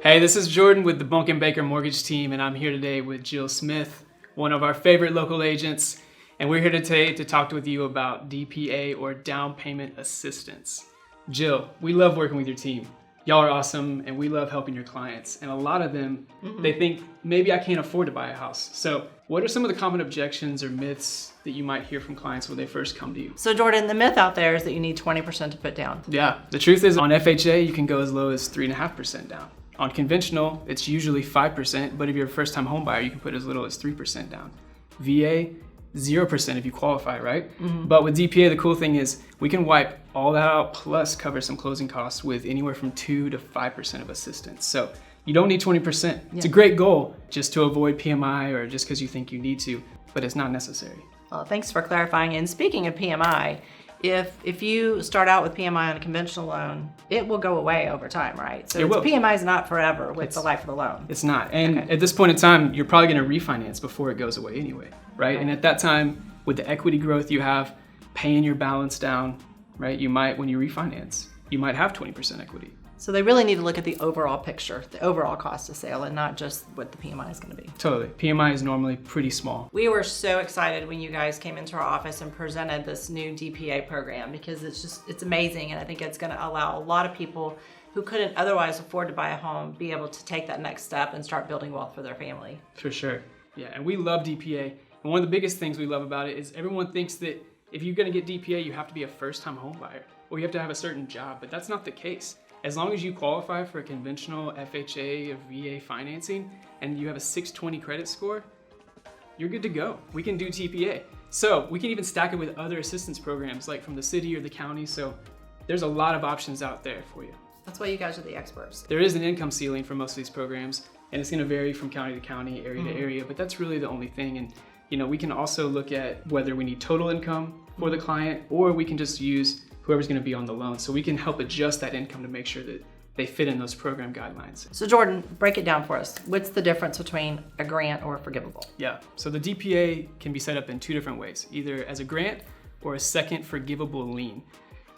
Hey, this is Jordan with the Bunk & Baker Mortgage Team, and I'm here today with Jill Smith, one of our favorite local agents, and we're here today to talk with you about DPA, or down payment assistance. Jill, we love working with your team. Y'all are awesome, and we love helping your clients. And a lot of them, they think, maybe I can't afford to buy a house. So what are some of the common objections or myths that you might hear from clients when they first come to you? So Jordan, the myth out there is that you need 20% to put down. Yeah, the truth is on FHA, you can go as low as 3.5% down. On conventional, it's usually 5%, but if you're a first-time home buyer, you can put as little as 3% down. VA, 0% if you qualify, right? But with DPA, the cool thing is we can wipe all that out plus cover some closing costs with anywhere from 2 to 5% of assistance. So you don't need 20%. It's a great goal just to avoid PMI or just because you think you need to, but it's not necessary. Well, thanks for clarifying. And speaking of PMI, if you start out with PMI on a conventional loan, it will go away over time, right? So PMI is not forever with the life of the loan. It's not. And at this point in time, you're probably going to refinance before it goes away anyway, right? And at that time, with the equity growth you have, paying your balance down, right? You might, when you refinance, you might have 20% equity. So they really need to look at the overall picture, the overall cost of sale, and not just what the PMI is going to be. Totally. PMI is normally pretty small. We were so excited when you guys came into our office and presented this new DPA program because it's amazing, and I think it's going to allow a lot of people who couldn't otherwise afford to buy a home be able to take that next step and start building wealth for their family. For sure. Yeah, and we love DPA. And one of the biggest things we love about it is everyone thinks that if you're going to get DPA, you have to be a first-time home buyer or you have to have a certain job, but that's not the case. As long as you qualify for a conventional FHA or VA financing and you have a 620 credit score, you're good to go. We can do DPA. So we can even stack it with other assistance programs like from the city or the county. So there's a lot of options out there for you. That's why you guys are the experts. There is an income ceiling for most of these programs, and it's gonna vary from county to county, area to area, but that's really the only thing. And we can also look at whether we need total income for the client, or we can just use whoever's going to be on the loan. So we can help adjust that income to make sure that they fit in those program guidelines. So Jordan, break it down for us. What's the difference between a grant or a forgivable? Yeah, so the DPA can be set up in two different ways, either as a grant or a second forgivable lien.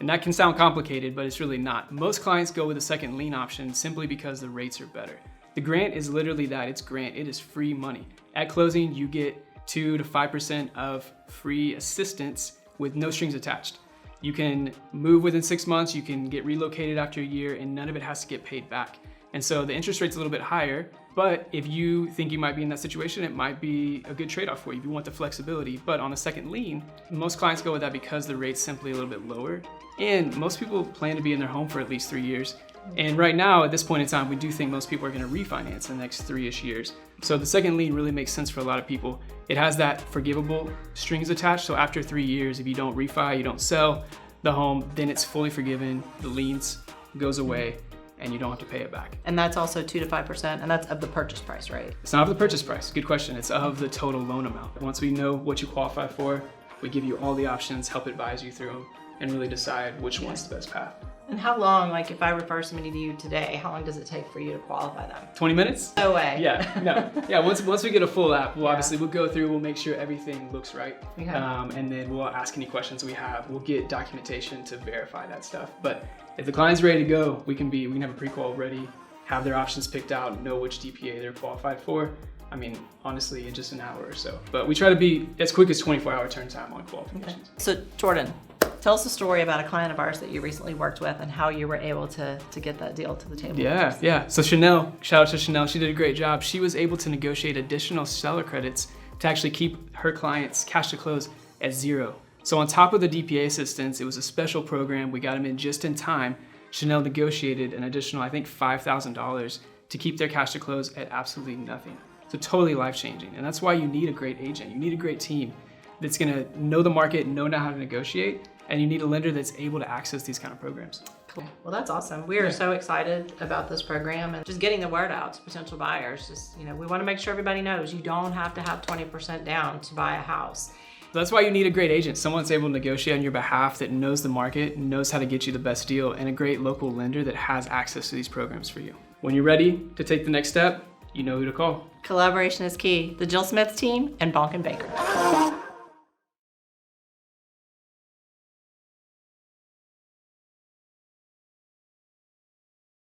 And that can sound complicated, but it's really not. Most clients go with a second lien option simply because the rates are better. The grant is literally that, it's grant, it is free money. At closing, you get 2 to 5% of free assistance with no strings attached. You can move within 6 months, you can get relocated after a year, and none of it has to get paid back. And so the interest rate's a little bit higher, but if you think you might be in that situation, it might be a good trade-off for you if you want the flexibility. But on a second lien, most clients go with that because the rate's simply a little bit lower. And most people plan to be in their home for at least 3 years. And right now, at this point in time, we do think most people are gonna refinance in the next 3-ish years. So the second lien really makes sense for a lot of people. It has that forgivable strings attached. So after 3 years, if you don't refi, you don't sell the home, then it's fully forgiven, the liens goes away, and you don't have to pay it back. And that's also 2 to 5%, and that's of the purchase price, right? It's not of the purchase price, good question. It's of the total loan amount. Once we know what you qualify for, we give you all the options, help advise you through them, and really decide which one's the best path. And how long, like if I refer somebody to you today, how long does it take for you to qualify them? 20 minutes? No way. Yeah, no. Yeah, once we get a full app, we'll go through, we'll make sure everything looks right. Okay. And then we'll ask any questions we have. We'll get documentation to verify that stuff. But if the client's ready to go, we can have a pre-qual ready, have their options picked out, know which DPA they're qualified for. I mean, honestly, in just an hour or so. But we try to be as quick as 24-hour turn time on qualifications. Okay. So Jordan, tell us a story about a client of ours that you recently worked with and how you were able to get that deal to the table. Yeah. So Chanel, shout out to Chanel, she did a great job. She was able to negotiate additional seller credits to actually keep her clients' cash to close at 0. So on top of the DPA assistance, it was a special program. We got them in just in time. Chanel negotiated an additional, I think, $5,000 to keep their cash to close at absolutely nothing. So totally life-changing. And that's why you need a great agent. You need a great team that's gonna know the market, know how to negotiate, and you need a lender that's able to access these kind of programs. Cool. Well, that's awesome. We are so excited about this program and just getting the word out to potential buyers. Just, we want to make sure everybody knows you don't have to have 20% down to buy a house. That's why you need a great agent, someone that's able to negotiate on your behalf, that knows the market, knows how to get you the best deal, and a great local lender that has access to these programs for you. When you're ready to take the next step, you know who to call. Collaboration is key. The Jill Smith team and Bunk & Baker.